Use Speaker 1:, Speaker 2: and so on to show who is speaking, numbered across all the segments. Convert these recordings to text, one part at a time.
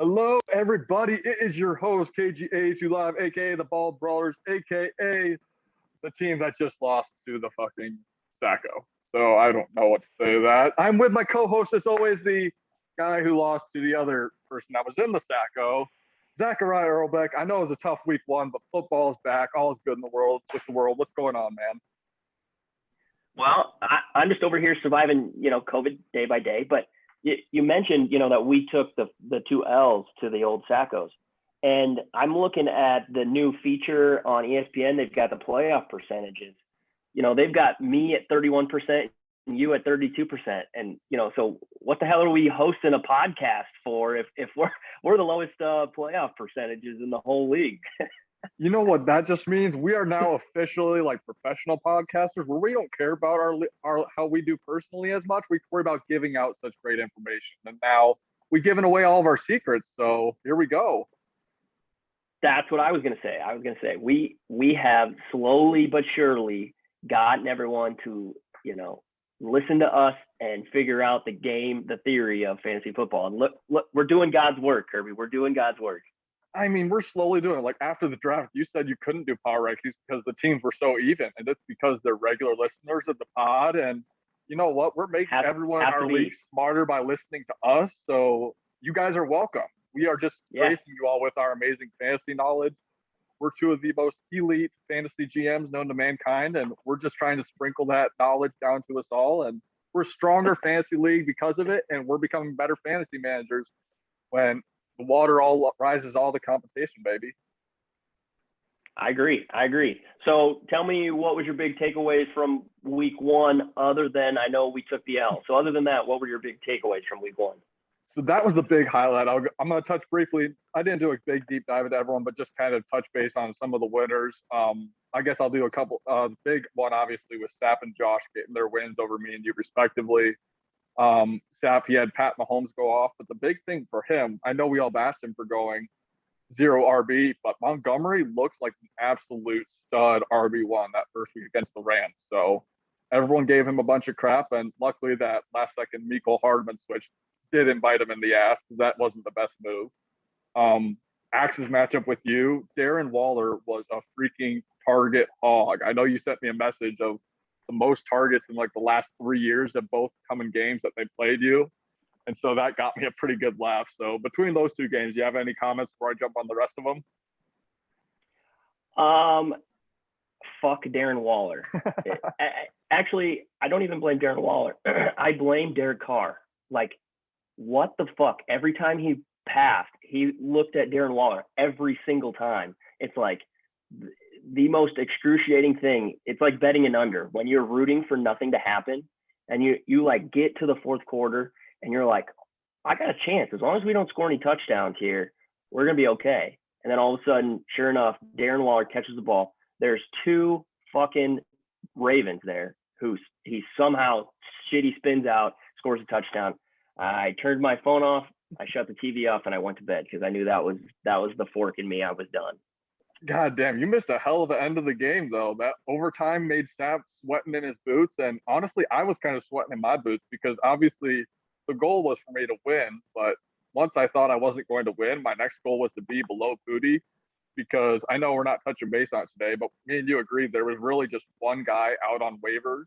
Speaker 1: Hello, everybody. It is your host, KGA2 Live, aka the Bald Brawlers, aka the team that just lost to the fucking Sacco. So I don't know what to say to that. I'm with my co-host, as always, the guy who lost to the other person that was in the Sacco, Zachariah Earlbeck. I know it was a tough week one, but football is back. All is good in the world with the world. What's going on, man?
Speaker 2: Well, I'm just over here surviving, COVID day by day. But you mentioned, that we took the two L's to the old Saccos. And I'm looking at the new feature on ESPN. They've got the playoff percentages. They've got me at 31% and you at 32%. And, so what the hell are we hosting a podcast for if we're the lowest playoff percentages in the whole league?
Speaker 1: You know what that just means? We are now officially like professional podcasters where we don't care about our how we do personally as much. We worry about giving out such great information. And now we've given away all of our secrets. So here we go.
Speaker 2: That's what I was going to say. We have slowly but surely gotten everyone to, listen to us and figure out the game, the theory of fantasy football. And look, we're doing God's work, Kirby. We're doing God's work.
Speaker 1: I mean, we're slowly doing it. Like after the draft, you said you couldn't do power rankings because the teams were so even, and it's because they're regular listeners of the pod. And you know what? We're making everyone in our league smarter by listening to us. So you guys are welcome. We are just gracing you all with our amazing fantasy knowledge. We're two of the most elite fantasy GMs known to mankind, and we're just trying to sprinkle that knowledge down to us all. And we're a stronger fantasy league because of it, and we're becoming better fantasy managers when the water all rises all the competition, baby.
Speaker 2: I agree. So tell me, what was your big takeaways from week one, other than I know we took the L. So other than that, what were your big takeaways from week one?
Speaker 1: So that was the big highlight. I'm going to touch briefly. I didn't do a big deep dive into everyone, but just kind of touch base on some of the winners. I guess I'll do a couple. The big one, obviously, was Stapp and Josh getting their wins over me and you, respectively. Stapp, he had Pat Mahomes go off, but the big thing for him, I know we all bashed him for going 0 RB, but Montgomery looks like an absolute stud RB1 that first week against the Rams. So everyone gave him a bunch of crap, and luckily that last second Mecole Hardman switch didn't bite him in the ass because that wasn't the best move. Axe's matchup with you, Darren Waller was a freaking target hog. I know you sent me a message of the most targets in like the last 3 years that both come in games that they played you. And so that got me a pretty good laugh. So between those two games, do you have any comments before I jump on the rest of them?
Speaker 2: Fuck Darren Waller. Actually, I don't even blame Darren Waller. I blame Derek Carr. Like, what the fuck? Every time he passed, he looked at Darren Waller every single time. It's like the most excruciating thing. It's like betting an under when you're rooting for nothing to happen and you like get to the fourth quarter and you're like, I got a chance. As long as we don't score any touchdowns here, we're going to be okay. And then all of a sudden, sure enough, Darren Waller catches the ball. There's two fucking Ravens there who he somehow shitty spins out, scores a touchdown. I turned my phone off, I shut the TV off, and I went to bed because I knew that was the fork in me. I was done.
Speaker 1: God damn, you missed a hell of an end of the game, though. That overtime made Stapp sweating in his boots. And honestly, I was kind of sweating in my boots because obviously the goal was for me to win. But once I thought I wasn't going to win, my next goal was to be below Pooty, because I know we're not touching base on it today, but me and you agreed there was really just one guy out on waivers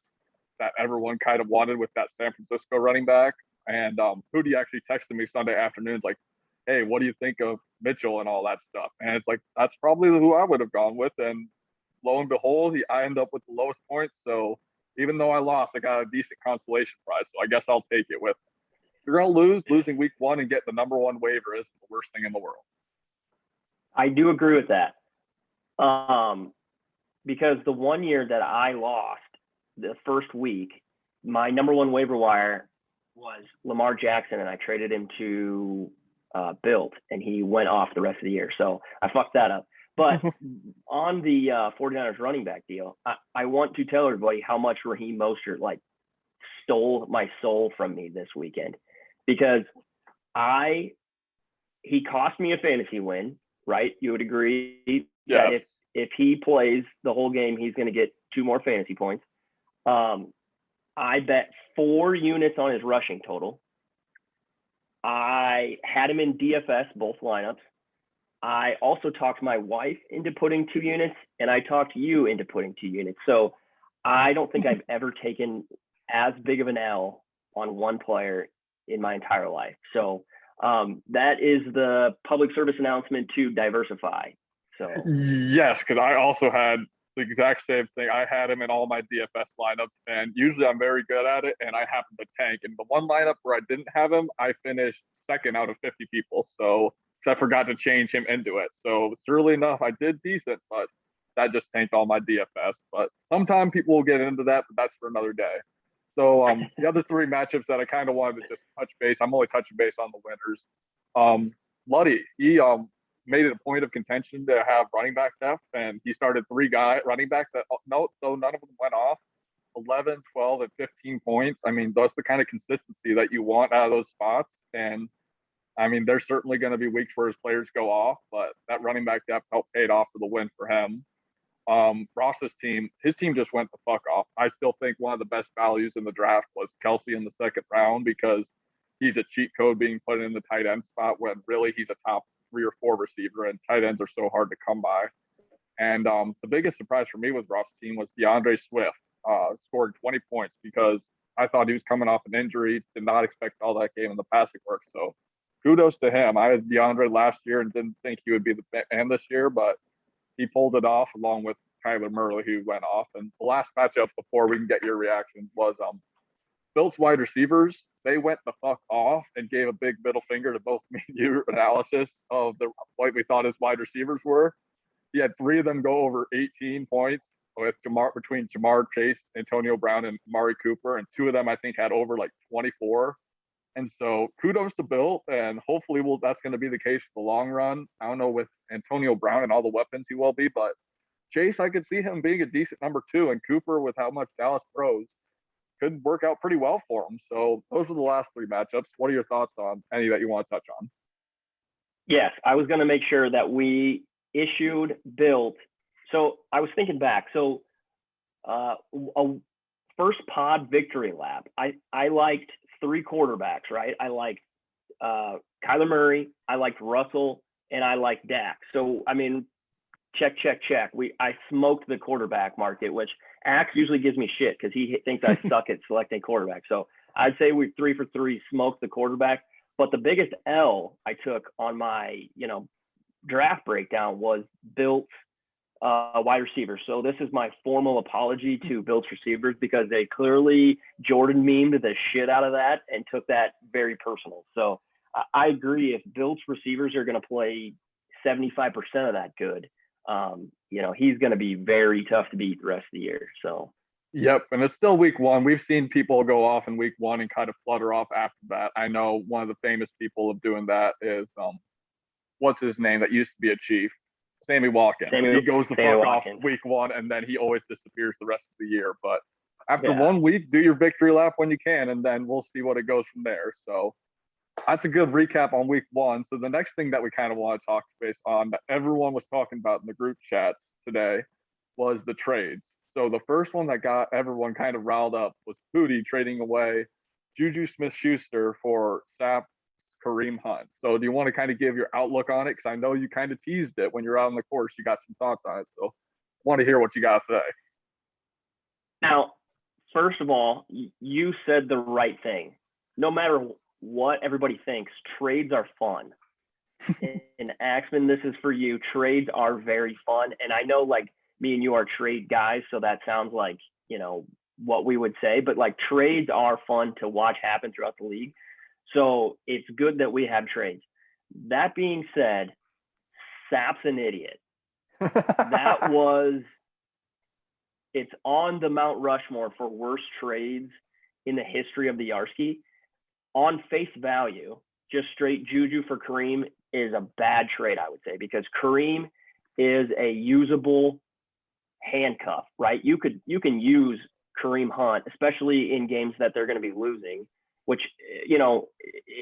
Speaker 1: that everyone kind of wanted with that San Francisco running back. And Pooty actually texted me Sunday afternoons like, hey, what do you think of Mitchell and all that stuff? And it's like, that's probably who I would have gone with. And lo and behold, I ended up with the lowest points. So even though I lost, I got a decent consolation prize. So I guess I'll take it with. If you're going to losing week one and get the number one waiver isn't the worst thing in the world.
Speaker 2: I do agree with that. Because the 1 year that I lost the first week, my number one waiver wire was Lamar Jackson, and I traded him to Built, and he went off the rest of the year. So I fucked that up. But on the 49ers running back deal, I want to tell everybody how much Raheem Mostert like stole my soul from me this weekend, because he cost me a fantasy win, right? You would agree that if he plays the whole game, he's going to get 2 more fantasy points. I bet 4 units on his rushing total. I I had him in DFS, both lineups. I also talked my wife into putting 2 units, and I talked you into putting 2 units. So I don't think I've ever taken as big of an L on one player in my entire life. So that is the public service announcement to diversify. So
Speaker 1: Yes, because I also had the exact same thing. I had him in all my DFS lineups, and usually I'm very good at it, and I happen to tank. In the one lineup where I didn't have him, I finished second out of 50 people. So I forgot to change him into it. So surely enough, I did decent, but that just tanked all my DFS. But sometime people will get into that, but that's for another day. So the other 3 matchups that I kind of wanted to just touch base, I'm only touching base on the winners. Luddy, he made it a point of contention to have running back depth, and he started 3 running backs that none of them went off 11, 12, and 15 points. I mean, that's the kind of consistency that you want out of those spots. And I mean, there's certainly going to be weeks where his players go off, but that running back depth helped pay it off for the win for him. Ross's team, his team just went the fuck off. I still think one of the best values in the draft was Kelsey in the 2nd round because he's a cheat code being put in the tight end spot when really he's a top 3 or 4 receiver, and tight ends are so hard to come by. And the biggest surprise for me with Ross's team was DeAndre Swift scored 20 points because I thought he was coming off an injury, did not expect all that game in the passing work. So kudos to him. I had DeAndre last year and didn't think he would be the man this year, but he pulled it off along with Kyler Murray, who went off. And the last matchup before we can get your reaction was Bills wide receivers. They went the fuck off and gave a big middle finger to both me and you analysis of what we thought his wide receivers were. He had 3 of them go over 18 points with between Jamar Chase, Antonio Brown, and Amari Cooper, and 2 of them I think had over like 24. And so kudos to Bill, and hopefully that's going to be the case for the long run. I don't know with Antonio Brown and all the weapons he will be, but Chase, I could see him being a decent number 2, and Cooper with how much Dallas throws could work out pretty well for him. So those are the last 3 matchups. What are your thoughts on any that you want to touch on?
Speaker 2: Yes, I was going to make sure that we built. So I was thinking back. So a first pod victory lap, I liked 3 quarterbacks, right? I liked Kyler Murray, I liked Russell, and I liked Dak. So, I mean, check. I smoked the quarterback market, which Axe usually gives me shit because he thinks I suck at selecting quarterback. So I'd say we 3 for 3 smoked the quarterback. But the biggest L I took on my, draft breakdown was Bilt's wide receivers. So this is my formal apology to Bilt's receivers because they clearly Jordan memed the shit out of that and took that very personal. So I agree. If Bilt's receivers are going to play 75% of that good, he's going to be very tough to beat the rest of the year. So.
Speaker 1: Yep, and it's still week 1. We've seen people go off in week 1 and kind of flutter off after that. I know one of the famous people of doing that is what's his name that used to be a Chief? Sammy Watkins. He goes the fuck off week 1, and then he always disappears the rest of the year. But after 1 week, do your victory lap when you can, and then we'll see what it goes from there. So that's a good recap on week 1. So the next thing that we kind of want to talk based on that everyone was talking about in the group chats today was the trades. So the first one that got everyone kind of riled up was Pooty trading away Juju Smith-Schuster for Sapp Kareem Hunt. So do you want to kind of give your outlook on it? Because I know you kind of teased it when you're out on the course. You got some thoughts on it. So I want to hear what you got to say.
Speaker 2: Now, first of all, you said the right thing. No matter what everybody thinks, trades are fun. And Axman, this is for you. Trades are very fun. And I know like me and you are trade guys, so that sounds like, what we would say, but like trades are fun to watch happen throughout the league. So it's good that we have trades. That being said, Sapp's an idiot. It's on the Mount Rushmore for worst trades in the history of the Yarski. On face value, just straight Juju for Kareem is a bad trade, I would say, because Kareem is a usable handcuff, right? You can use Kareem Hunt, especially in games that they're going to be losing, which,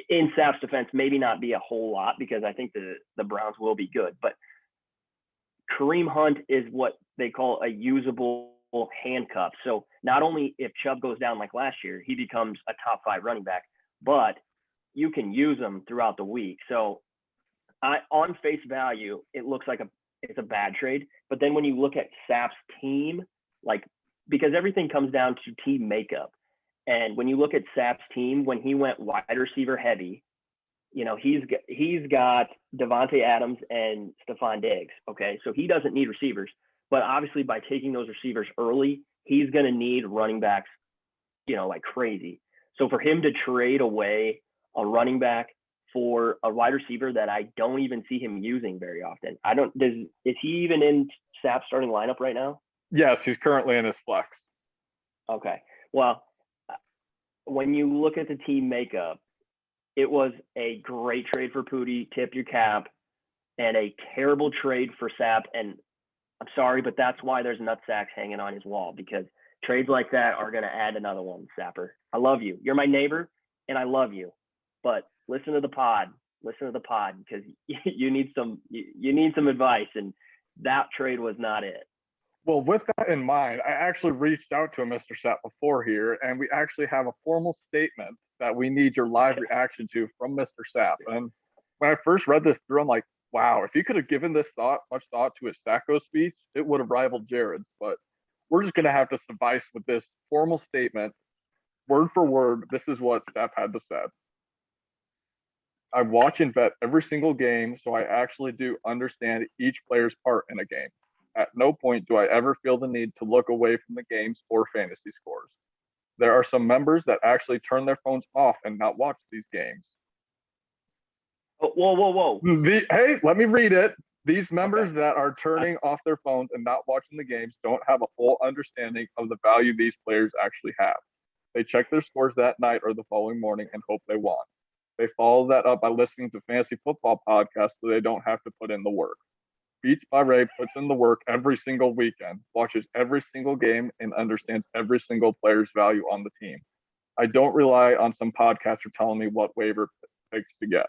Speaker 2: in Sapp's defense, maybe not be a whole lot because I think the Browns will be good. But Kareem Hunt is what they call a usable handcuff. So not only if Chubb goes down like last year, he becomes a top 5 running back, but you can use them throughout the week. So on face value, it looks like it's a bad trade. But then when you look at Sapp's team, like, because everything comes down to team makeup. And when you look at Sapp's team, when he went wide receiver heavy, you know, he's got Devontae Adams and Stephon Diggs. Okay. So he doesn't need receivers, but obviously by taking those receivers early, he's going to need running backs, you know, like crazy. So for him to trade away a running back for a wide receiver that I don't even see him using very often. Is he even in Sapp's starting lineup right now?
Speaker 1: Yes, he's currently in his flex.
Speaker 2: Okay. Well, when you look at the team makeup, it was a great trade for Pooty, tip your cap, and a terrible trade for Sapp. And I'm sorry, but that's why there's nut sacks hanging on his wall, because trades like that are going to add another one, Sapper. I love you. You're my neighbor, and I love you. But listen to the pod, because you need some advice, and that trade was not it.
Speaker 1: Well, with that in mind, I actually reached out to Mr. Sapp before here, and we actually have a formal statement that we need your live reaction to from Mr. Sapp. And when I first read this through, I'm like, wow, if he could have given this much thought to his Sacco speech, it would have rivaled Jared's. But we're just going to have to suffice with this formal statement, word for word. This is what Sapp had to say. I watch and bet every single game, so I actually do understand each player's part in a game. At no point do I ever feel the need to look away from the games or fantasy scores. There are some members that actually turn their phones off and not watch these games.
Speaker 2: Whoa.
Speaker 1: Hey, let me read it. These members that are turning off their phones and not watching the games don't have a full understanding of the value these players actually have. They check their scores that night or the following morning and hope they won. They follow that up by listening to fantasy football podcasts so they don't have to put in the work. Beats by Ray puts in the work every single weekend, watches every single game, and understands every single player's value on the team. I don't rely on some podcaster telling me what waiver picks to get.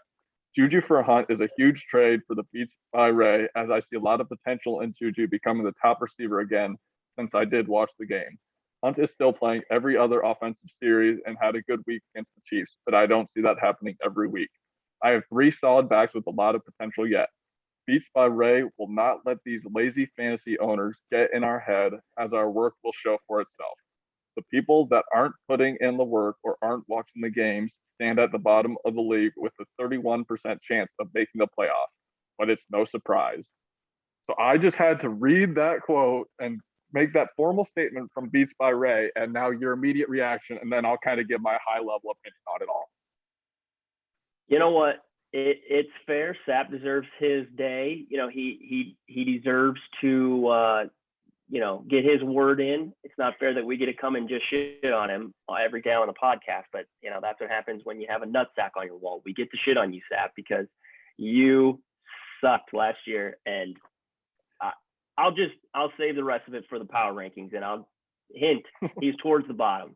Speaker 1: Juju for a Hunt is a huge trade for the Beats by Ray, as I see a lot of potential in Juju becoming the top receiver again since I did watch the game. Hunt is still playing every other offensive series and had a good week against the Chiefs, but I don't see that happening every week. I have 3 solid backs with a lot of potential yet. Beats by Ray will not let these lazy fantasy owners get in our head, as our work will show for itself. The people that aren't putting in the work or aren't watching the games stand at the bottom of the league with a 31% chance of making the playoffs, but it's no surprise. So I just had to read that quote and make that formal statement from Beats by Ray, and now your immediate reaction, and then I'll kind of give my high level opinion on it all.
Speaker 2: You know what? It's fair. Sapp deserves his day. You know, he deserves to you know, get his word in. It's not fair that we get to come and just shit on him every day on the podcast, but you know, that's what happens when you have a nutsack on your wall. We get to shit on you, Sapp, because you sucked last year, and I'll save the rest of it for the power rankings, and I'll hint he's towards the bottom.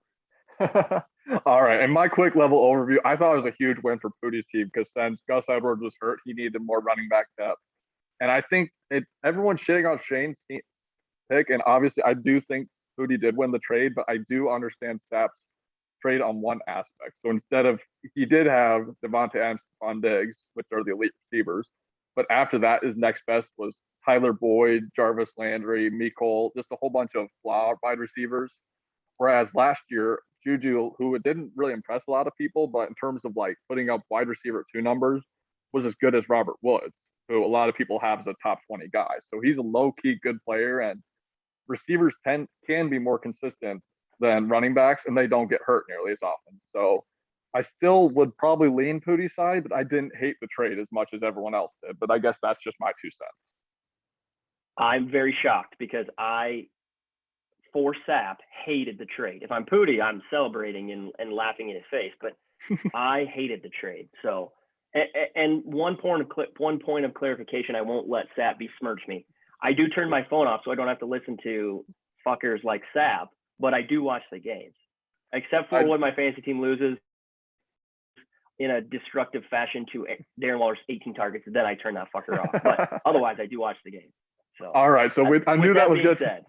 Speaker 1: All right. And my quick level overview, I thought it was a huge win for Pooty's team, because since Gus Edwards was hurt, he needed more running back depth. And I think everyone's shitting on Shane's pick, and obviously I do think Pooty did win the trade, but I do understand Sapp's trade on one aspect. So instead of, he did have Devontae Adams, Stephon Diggs, which are the elite receivers, but after that, his next best was Tyler Boyd, Jarvis Landry, Mecole, just a whole bunch of flaw wide receivers. Whereas last year, Juju, who didn't really impress a lot of people, but in terms of like putting up wide receiver 2 numbers, was as good as Robert Woods, who a lot of people have as a top 20 guy. So he's a low-key good player, and receivers can be more consistent than running backs, and they don't get hurt nearly as often. So I still would probably lean Pooty's side, but I didn't hate the trade as much as everyone else did. But I guess that's just my 2 cents.
Speaker 2: I'm very shocked, because for Sapp, hated the trade. If I'm Pooty, I'm celebrating and laughing in his face, but I hated the trade. So, and one point of clarification, I won't let Sapp besmirch me. I do turn my phone off so I don't have to listen to fuckers like Sapp, but I do watch the games, except for when my fantasy team loses in a destructive fashion to Darren Waller's 18 targets. Then I turn that fucker off. But otherwise, I do watch the game. So,
Speaker 1: all right. So I knew that was good.
Speaker 2: Said,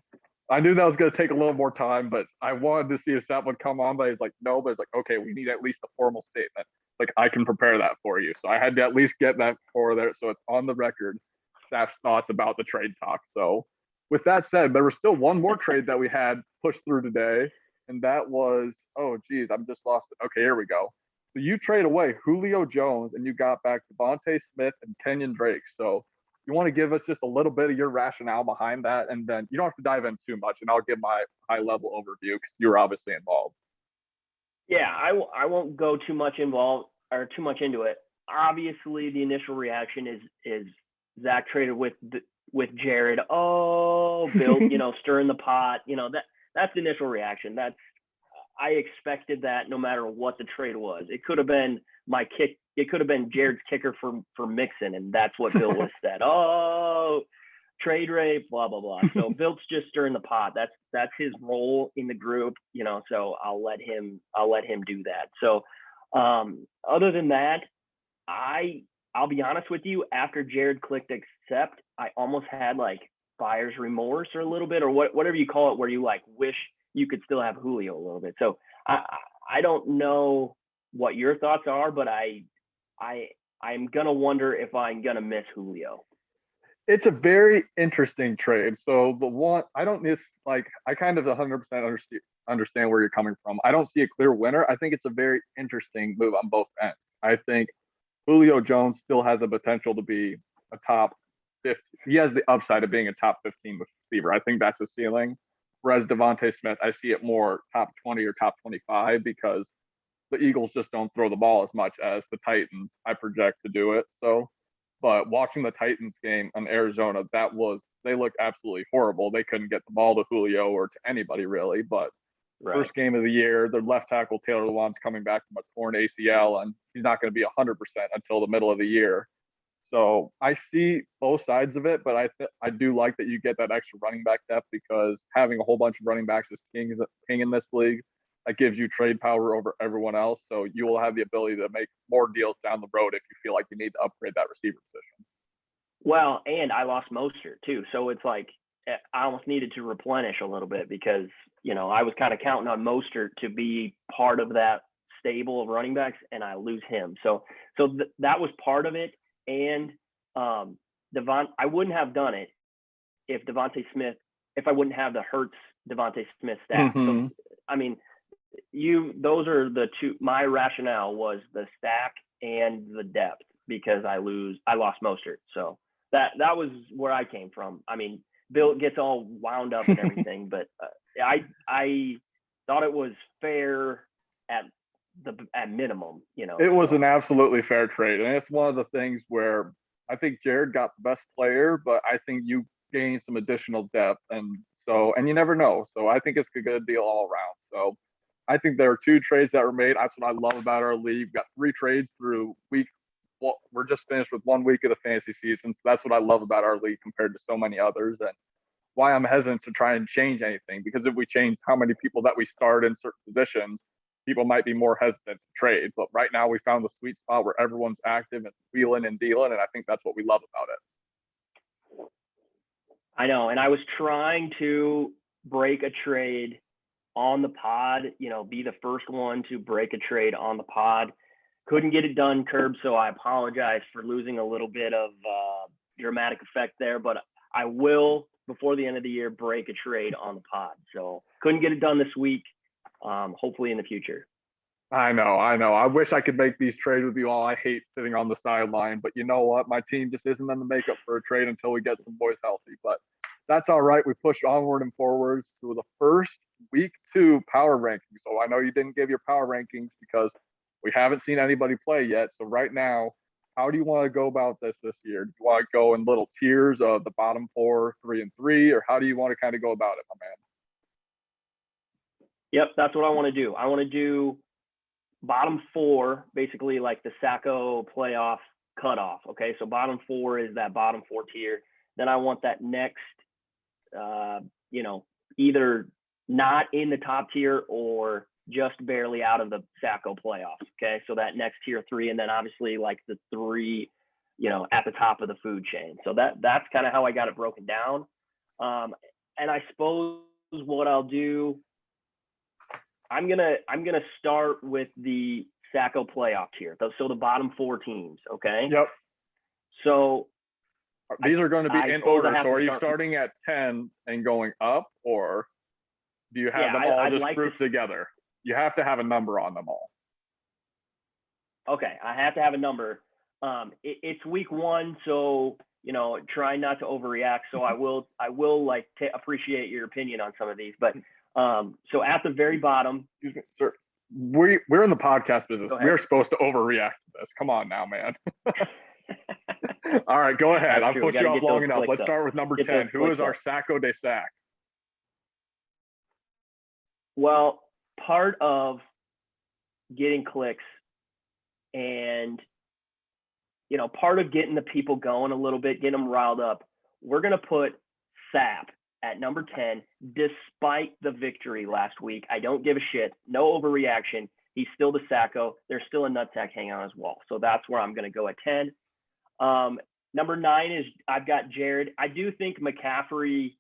Speaker 1: I knew that was going to take a little more time, but I wanted to see if Sapp would come on, but he's like, no, but it's like, okay, we need at least a formal statement. like I can prepare that for you. So I had to at least get that for there, so it's on the record. Staff's thoughts about the trade talk. So with that said, there was still one more trade that we had pushed through today, and that was, oh geez, I'm just lost. Okay, here we go. So you trade away Julio Jones and you got back Devontae Smith and Kenyon Drake. So you want to give us just a little bit of your rationale behind that, and then you don't have to dive in too much, and I'll give my high level overview because you were obviously involved.
Speaker 2: Yeah, I won't go too much involved or too much into it. Obviously, the initial reaction is Zach traded with Jared. Oh, Bill, stirring the pot. That's the initial reaction. I expected that no matter what the trade was. It could have been my kick. It could have been Jared's kicker for Mixon, and that's what Bill was said. Oh, trade rape, blah blah blah. So Bill's just stirring the pot. That's his role in the group, So I'll let him do that. So other than that, I'll be honest with you. After Jared clicked accept, I almost had like buyer's remorse or a little bit, or whatever you call it, where you like wish you could still have Julio a little bit. So I don't know what your thoughts are, but I'm gonna wonder if I'm gonna miss Julio.
Speaker 1: It's a very interesting trade. So the one I don't miss, like I kind of 100% understand where you're coming from. I don't see a clear winner. I think it's a very interesting move on both ends. I think Julio Jones still has the potential to be a top 50. He has the upside of being a top 15 receiver. I think that's the ceiling. Whereas Devontae Smith, I see it more top 20 or top 25 because the Eagles just don't throw the ball as much as the Titans, I project, to do it. So, but watching the Titans game on Arizona, they looked absolutely horrible. They couldn't get the ball to Julio or to anybody really. But
Speaker 2: Right.
Speaker 1: First game of the year, their left tackle Taylor Lewan's coming back from a torn ACL, and he's not going to be 100% until the middle of the year. So I see both sides of it, but I do like that you get that extra running back depth because having a whole bunch of running backs is king in this league. That gives you trade power over everyone else. So you will have the ability to make more deals down the road if you feel like you need to upgrade that receiver position.
Speaker 2: Well, and I lost Mostert too, so it's like I almost needed to replenish a little bit because I was kind of counting on Mostert to be part of that stable of running backs, and I lose him. So that was part of it. And I wouldn't have done it if I wouldn't have the Hurts Devontae Smith stack.
Speaker 1: Mm-hmm.
Speaker 2: So I mean, those are the two. My rationale was the stack and the depth because I lost Mostert. So that was where I came from. I mean, Bill gets all wound up and everything, but I thought it was fair at minimum.
Speaker 1: It was an absolutely fair trade, and it's one of the things where I think Jared got the best player, but I think you gained some additional depth, and you never know. So I think it's a good deal all around. So I think there are two trades that were made. That's what I love about our league. We've got 3 trades through week. Well, we're just finished with 1 week of the fantasy season. So that's what I love about our league compared to so many others, and why I'm hesitant to try and change anything. Because if we change how many people that we start in certain positions, people might be more hesitant to trade. But right now, we found the sweet spot where everyone's active and wheeling and dealing, and I think that's what we love about it.
Speaker 2: I know, and I was trying to break a trade on the pod, be the first one to break a trade on the pod. Couldn't get it done, Curb, so I apologize for losing a little bit of dramatic effect there, but I will, before the end of the year, break a trade on the pod. So couldn't get it done this week. Hopefully in the future.
Speaker 1: I know. I wish I could make these trades with you all. I hate sitting on the sideline, but you know what? My team just isn't in the makeup for a trade until we get some boys healthy. But that's all right. We pushed onward and forwards to the first week 2 power rankings. So I know you didn't give your power rankings because we haven't seen anybody play yet. So right now, how do you want to go about this year? Do you want to go in little tiers of the bottom 4, 3, and 3, or how do you want to kind of go about it, my man?
Speaker 2: Yep, that's what I want to do. I want to do bottom 4, basically like the Sacco playoff cutoff. Okay, so bottom 4 is that bottom 4 tier. Then I want that next, either not in the top tier or just barely out of the Sacco playoffs. Okay, so that next tier 3, and then obviously like the 3, at the top of the food chain. So that's kind of how I got it broken down. And I suppose what I'll do, I'm gonna start with the Sacco playoff tier. So the bottom 4 teams, okay?
Speaker 1: Yep.
Speaker 2: So
Speaker 1: these are going to be in
Speaker 2: suppose I
Speaker 1: order.
Speaker 2: have
Speaker 1: So
Speaker 2: to
Speaker 1: are you
Speaker 2: start-
Speaker 1: starting at 10 and going up, or do you have them all
Speaker 2: I'd
Speaker 1: just
Speaker 2: like
Speaker 1: grouped together? You have to have a number on them all.
Speaker 2: Okay, I have to have a number. It's week 1, so try not to overreact. So I will like appreciate your opinion on some of these. But so at the very bottom,
Speaker 1: Excuse me, sir. We're in the podcast business. We're supposed to overreact to this. Come on now, man. All right, go ahead. I've put you off long enough. Let's start with number 10. Who is our Sacco de Sac?
Speaker 2: Well, part of getting clicks and part of getting the people going a little bit, getting them riled up, we're going to put Sap at number 10 despite the victory last week. I don't give a shit. No overreaction. He's still the Sacco. There's still a nutsack hanging on his wall. So that's where I'm going to go at 10. Number 9 is I've got Jared. I do think McCaffrey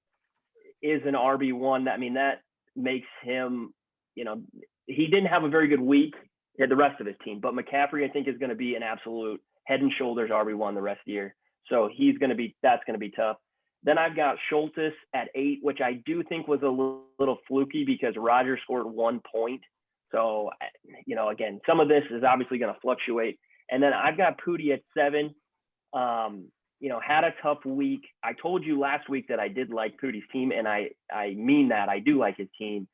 Speaker 2: is an RB1. That makes him, he didn't have a very good week, the rest of his team, but McCaffrey I think is going to be an absolute head and shoulders RB1 the rest of the year. So that's going to be tough. Then I've got Schultes at 8, which I do think was a little fluky because Rodgers scored 1 point. So, again, some of this is obviously going to fluctuate. And then I've got Pooty at 7. Had a tough week. I told you last week that I did like Pooty's team, and I mean that. I do like his team.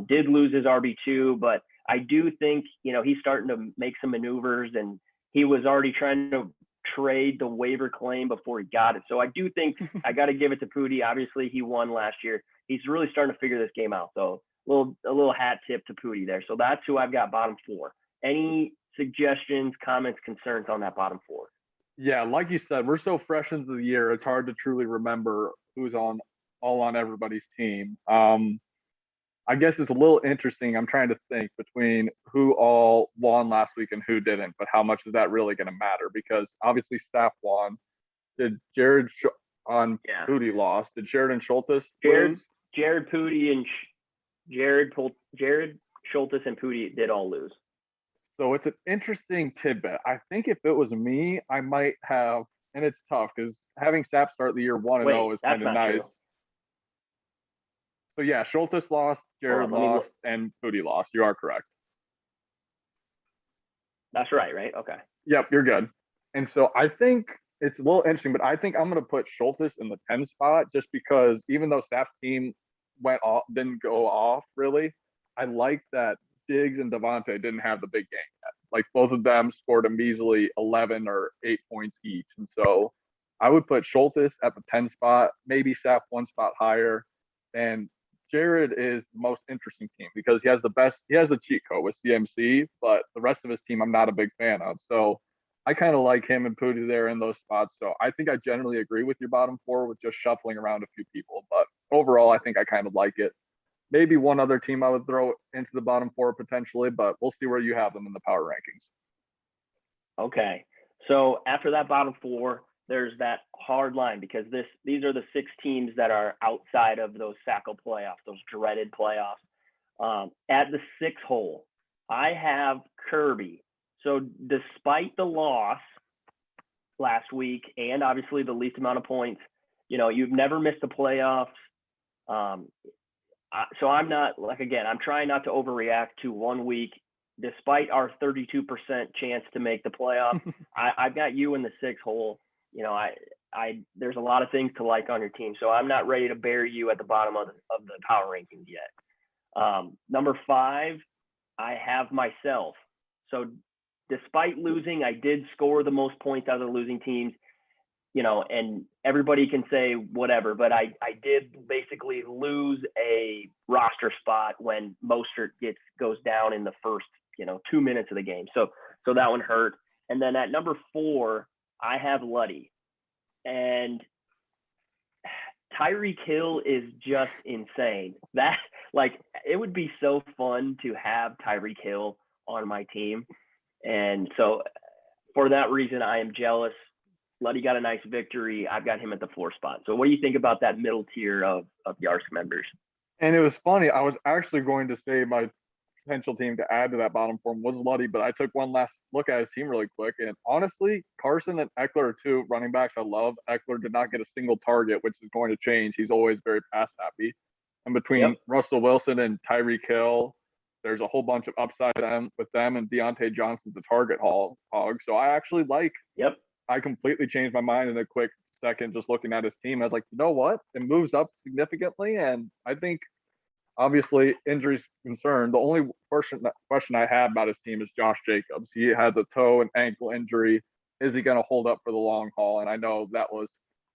Speaker 2: Did lose his RB2, but I do think, he's starting to make some maneuvers, and he was already trying to trade the waiver claim before he got it. So I do think I got to give it to Pooty. Obviously, he won last year. He's really starting to figure this game out. So a little hat tip to Pooty there. So that's who I've got bottom 4. Any suggestions, comments, concerns on that bottom 4?
Speaker 1: Yeah, like you said, we're so fresh into the year, it's hard to truly remember who's all on everybody's team. I guess it's a little interesting. I'm trying to think between who all won last week and who didn't, but how much is that really going to matter? Because obviously Staff won. Did Jared on Pooty lost? Did Jared and Schultes lose?
Speaker 2: Jared Pooty and Jared Schultes and Pooty did all lose.
Speaker 1: So it's an interesting tidbit. I think if it was me, I might have, and it's tough because having Staff start the year 1-0 is kind of nice.
Speaker 2: True.
Speaker 1: So yeah, Schultes lost, Jared lost, and Pooty lost. You are correct.
Speaker 2: That's right? Okay.
Speaker 1: Yep, you're good. And so I think it's a little interesting, but I think I'm going to put Schultes in the 10 spot just because even though Staff's team didn't go off really, I like that Diggs and Devontae didn't have the big game yet. Like both of them scored a measly 11 or 8 points each. And so I would put Schultes at the 10 spot, maybe Staff 1 spot higher. And Jared is the most interesting team because he has the cheat code with CMC, but the rest of his team I'm not a big fan of. So I kind of like him and Pooty there in those spots. So I think I generally agree with your bottom 4 with just shuffling around a few people. But overall, I think I kind of like it. Maybe one other team I would throw into the bottom 4 potentially, but we'll see where you have them in the power rankings.
Speaker 2: Okay. So after that bottom 4, there's that hard line because these are the 6 teams that are outside of those Sacco playoffs, those dreaded playoffs. At the 6 hole, I have Kirby. So despite the loss last week and obviously the least amount of points, you've never missed the playoffs. So I'm not I'm trying not to overreact to 1 week. Despite our 32% chance to make the playoff, I've got you in the 6 hole. There's a lot of things to like on your team, so I'm not ready to bury you at the bottom of the power rankings yet. Number 5, I have myself. So despite losing, I did score the most points out of the losing teams. And everybody can say whatever, but I did basically lose a roster spot when Mostert goes down in the first 2 minutes of the game. So that one hurt. And then at number 4, I have Luddy. And Tyreek Hill is just insane. That it would be so fun to have Tyreek Hill on my team. And so for that reason, I am jealous. Luddy got a nice victory. I've got him at the 4 spot. So what do you think about that middle tier of Yarsk members?
Speaker 1: And it was funny. I was actually going to say my potential team to add to that bottom four was Luddy, but I took one last look at his team really quick. And honestly, Carson and Eckler are two running backs I love. Eckler did not get a single target, which is going to change. He's always very pass happy. And between Russell Wilson and Tyreek Hill, there's a whole bunch of upside with them, and Deontay Johnson's a target hog. So I actually like. I completely changed my mind in a quick second just looking at his team. I was like, you know what? It moves up significantly, and I think obviously injuries concerned. The only question I have about his team is Josh Jacobs. He has a toe and ankle injury. Is he going to hold up for the long haul? And I know that was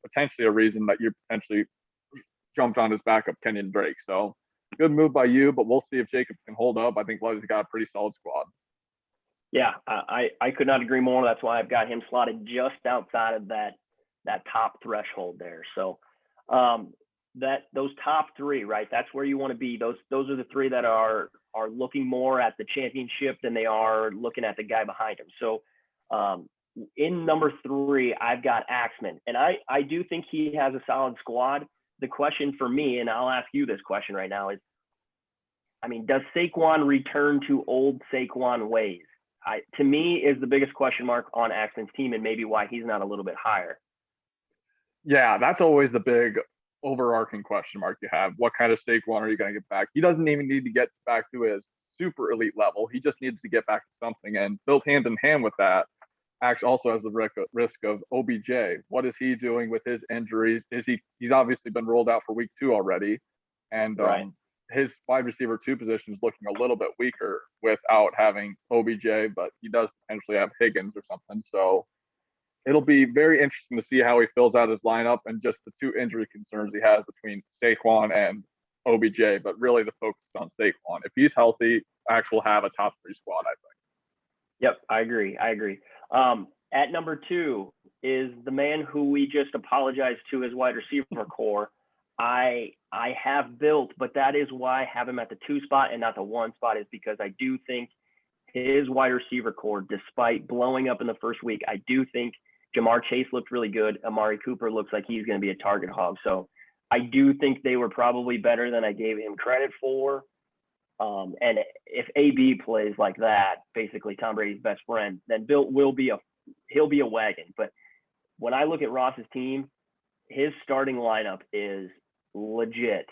Speaker 1: potentially a reason that you potentially jumped on his backup, Kenyon Drake. So good move by you, but we'll see if Jacobs can hold up. I think Luddy's got a pretty solid squad.
Speaker 2: Yeah, I could not agree more. That's why I've got him slotted just outside of that top threshold there. So that those top three, right? That's where you want to be. Those are the three that are looking more at the championship than they are looking at the guy behind him. So in number 3, I've got Axman, and I do think he has a solid squad. The question for me, and I'll ask you this question right now, is, I mean, does Saquon return to old Saquon ways? To me, is the biggest question mark on Axman's team, and maybe why he's not a little bit higher.
Speaker 1: Yeah, that's always the big overarching question mark you have. What kind of Saquon are you going to get back? He doesn't even need to get back to his super elite level. He just needs to get back to something. And built hand in hand with that, Axe also has the risk of OBJ. What is he doing with his injuries? He's obviously been rolled out for week 2 already. And his wide receiver 2 position is looking a little bit weaker without having OBJ, but he does potentially have Higgins or something. So it'll be very interesting to see how he fills out his lineup and just the 2 injury concerns he has between Saquon and OBJ, but really the focus is on Saquon. If he's healthy, Axe will have a top 3 squad, I think.
Speaker 2: Yep, I agree. At number 2 is the man who we just apologized to his wide receiver core. I have built, but that is why I have him at the 2 spot and not the 1 spot, is because I do think his wide receiver core, despite blowing up in the first week, I do think Jamar Chase looked really good. Amari Cooper looks like he's going to be a target hog. So I do think they were probably better than I gave him credit for. And if AB plays like that, basically Tom Brady's best friend, then Bill he'll be a wagon. But when I look at Ross's team, his starting lineup is legit.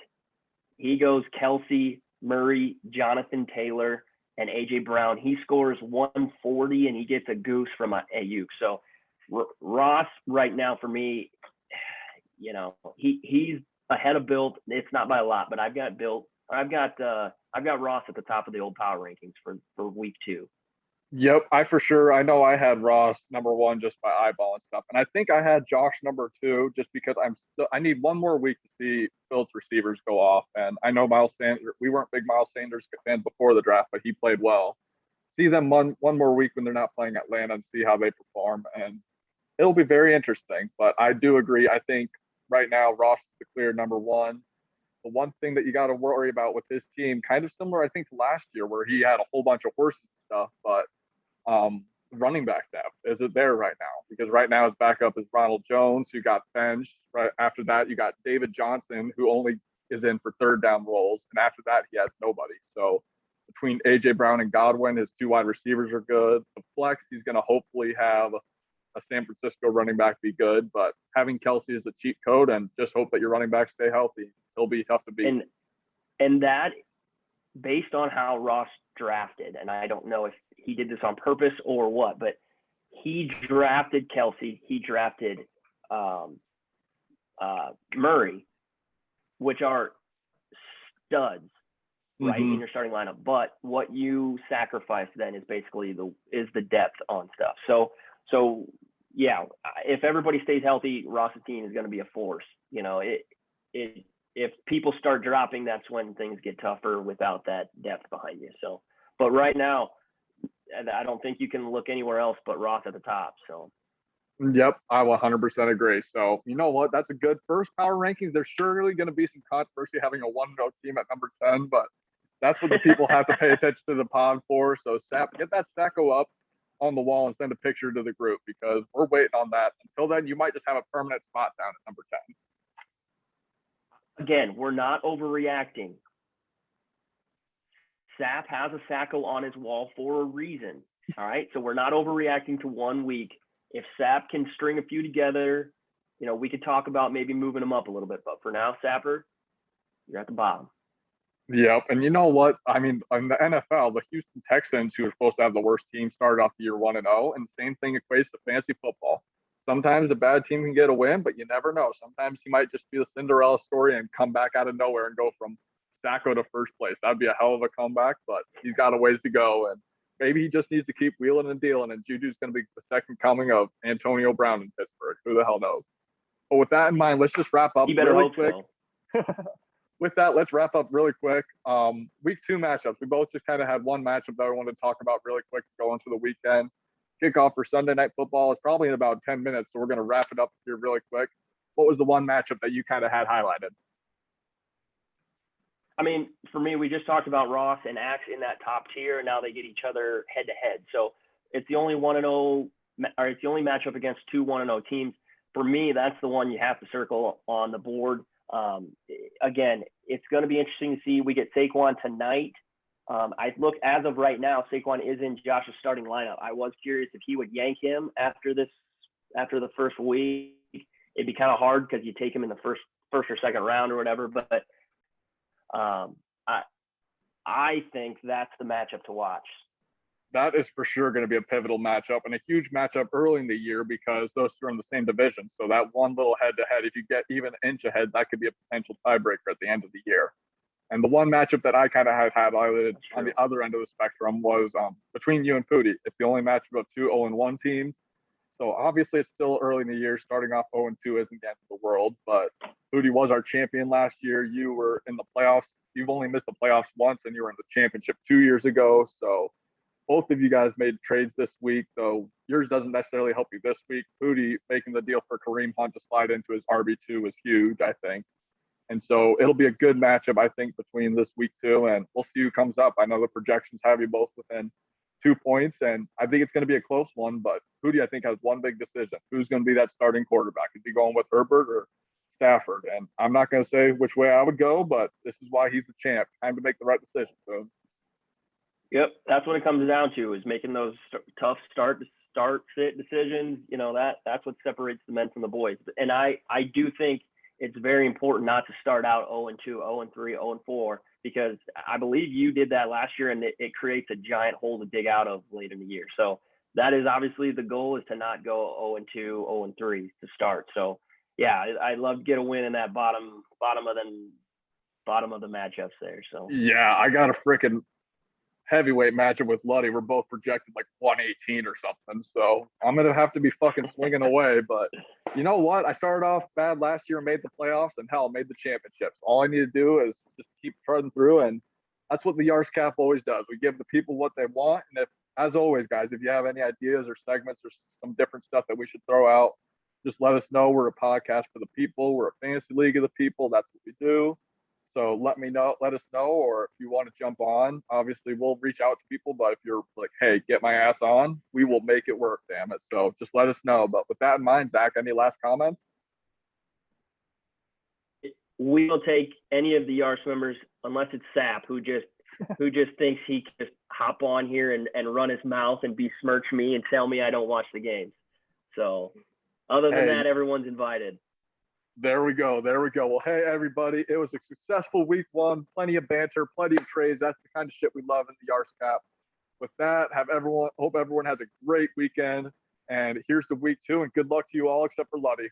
Speaker 2: He goes Kelsey, Murray, Jonathan Taylor, and AJ Brown. He scores 140 and he gets a goose from Ayuk. So Ross right now for me, you know, he's ahead of Bill. It's not by a lot, but I've got Ross at the top of the old power rankings for week 2.
Speaker 1: Yep, I know I had Ross number 1 just by eyeball and stuff, and I think I had Josh number 2 just because I need one more week to see Phil's receivers go off, and I know Miles Sanders. We weren't big Miles Sanders fans before the draft, but he played well. See them one more week when they're not playing Atlanta and see how they perform, and it'll be very interesting. But I do agree. I think right now Ross is the clear number 1. The one thing that you got to worry about with his team, kind of similar, I think, to last year, where he had a whole bunch of horses and stuff, but running back depth, is it there right now? Because right now his backup is Ronald Jones, who got benched. Right after that, you got David Johnson, who only is in for 3rd down roles, and after that, he has nobody. So between AJ Brown and Godwin, his 2 wide receivers are good. The flex, he's going to hopefully have a San Francisco running back be good, but having Kelsey is a cheat code, and just hope that your running backs stay healthy. He'll be tough to beat.
Speaker 2: And that, based on how Ross drafted, and I don't know if he did this on purpose or what, but he drafted Kelsey, he drafted Murray, which are studs, right, in your starting lineup. But what you sacrifice then is basically the depth on stuff. So yeah, if everybody stays healthy, Ross's team is going to be a force. You know, if people start dropping, that's when things get tougher without that depth behind you. So, but right now, I don't think you can look anywhere else but Ross at the top. So.
Speaker 1: Yep, I 100% agree. So, you know what? That's a good first power rankings. There's surely going to be some controversy having a 1-0 team at number 10, but that's what the people have to pay attention to the pod for. So, get that Sacco up on the wall and send a picture to the group, because we're waiting on that. Until then, you might just have a permanent spot down at number 10.
Speaker 2: Again, we're not overreacting. Sap has a Sacco on his wall for a reason. All right. So we're not overreacting to 1 week. If Sap can string a few together, we could talk about maybe moving him up a little bit. But for now, Sapper, you're at the bottom.
Speaker 1: Yep. And you know what? I mean, in the NFL, the Houston Texans, who are supposed to have the worst team, started off the year 1-0. And same thing equates to fantasy football. Sometimes a bad team can get a win, but you never know. Sometimes he might just be the Cinderella story and come back out of nowhere and go from Sacco to first place. That'd be a hell of a comeback, but he's got a ways to go. And maybe he just needs to keep wheeling and dealing. And Juju's going to be the second coming of Antonio Brown in Pittsburgh. Who the hell knows? But with that in mind, let's just wrap up really quick. So. With that, let's wrap up really quick. Week 2 matchups. We both just kind of had one matchup that I wanted to talk about really quick to go into the weekend. Kickoff for Sunday Night Football is probably in about 10 minutes, so we're going to wrap it up here really quick. What was the one matchup that you kind of had highlighted?
Speaker 2: I mean, for me, we just talked about Ross and Axe in that top tier, and now they get each other head-to-head. So it's the only 1-0, or it's the only matchup against 2 1-0 teams. For me, that's the one you have to circle on the board. Again, it's going to be interesting to see. We get Saquon tonight. I look as of right now, Saquon is in Josh's starting lineup. I was curious if he would yank him after the first week. It'd be kind of hard because you take him in the first or second round or whatever. But I think that's the matchup to watch.
Speaker 1: That is for sure going to be a pivotal matchup and a huge matchup early in the year because those two are in the same division. So that one little head-to-head, if you get even an inch ahead, that could be a potential tiebreaker at the end of the year. And the one matchup that I kind of had highlighted on the other end of the spectrum was between you and Foodie. It's the only matchup of 2 0-1 teams. So obviously it's still early in the year. Starting off 0-2 isn't the end of the world, but Foodie was our champion last year. You were in the playoffs. You've only missed the playoffs once, and you were in the championship 2 years ago. So both of you guys made trades this week, though yours doesn't necessarily help you this week. Foodie making the deal for Kareem Hunt to slide into his RB2 was huge, I think. And so it'll be a good matchup, I think, between this week 2, and we'll see who comes up. I know the projections have you both within 2 points, and I think it's going to be a close one, but Foodie, I think, has one big decision. Who's going to be that starting quarterback? Is he going with Herbert or Stafford? And I'm not going to say which way I would go, but this is why he's the champ. Time to make the right decision. So.
Speaker 2: Yep, that's what it comes down to, is making those tough sit decisions. That's what separates the men from the boys. And I do think it's very important not to start out 0-2, 0-3, 0-4, because I believe you did that last year, and it creates a giant hole to dig out of late in the year. So that is obviously the goal, is to not go 0-2, 0-3 to start. So yeah, I'd love to get a win in that bottom of the matchups there. So
Speaker 1: yeah, I got a freaking heavyweight matchup with Luddy. We're both projected like 118 or something. So I'm going to have to be fucking swinging away. But you know what? I started off bad last year and made the playoffs, and hell, made the championships. All I need to do is just keep trudging through. And that's what the YarskCap always does. We give the people what they want. And as always, guys, if you have any ideas or segments or some different stuff that we should throw out, just let us know. We're a podcast for the people. We're a fantasy league of the people. That's what we do. So let us know, or if you want to jump on, obviously we'll reach out to people, but if you're like, hey, get my ass on, we will make it work, damn it. So just let us know. But with that in mind, Zach, any last comments?
Speaker 2: We will take any of the Yars members, unless it's Sap, who just thinks he can just hop on here and run his mouth and besmirch me and tell me I don't watch the games. So other than that, everyone's invited.
Speaker 1: There we go. Well, hey, everybody, it was a successful week 1. Plenty of banter, plenty of trades. That's the kind of shit we love in the YarskCap. With that, hope everyone has a great weekend. And here's the week 2, and good luck to you all except for Luddy.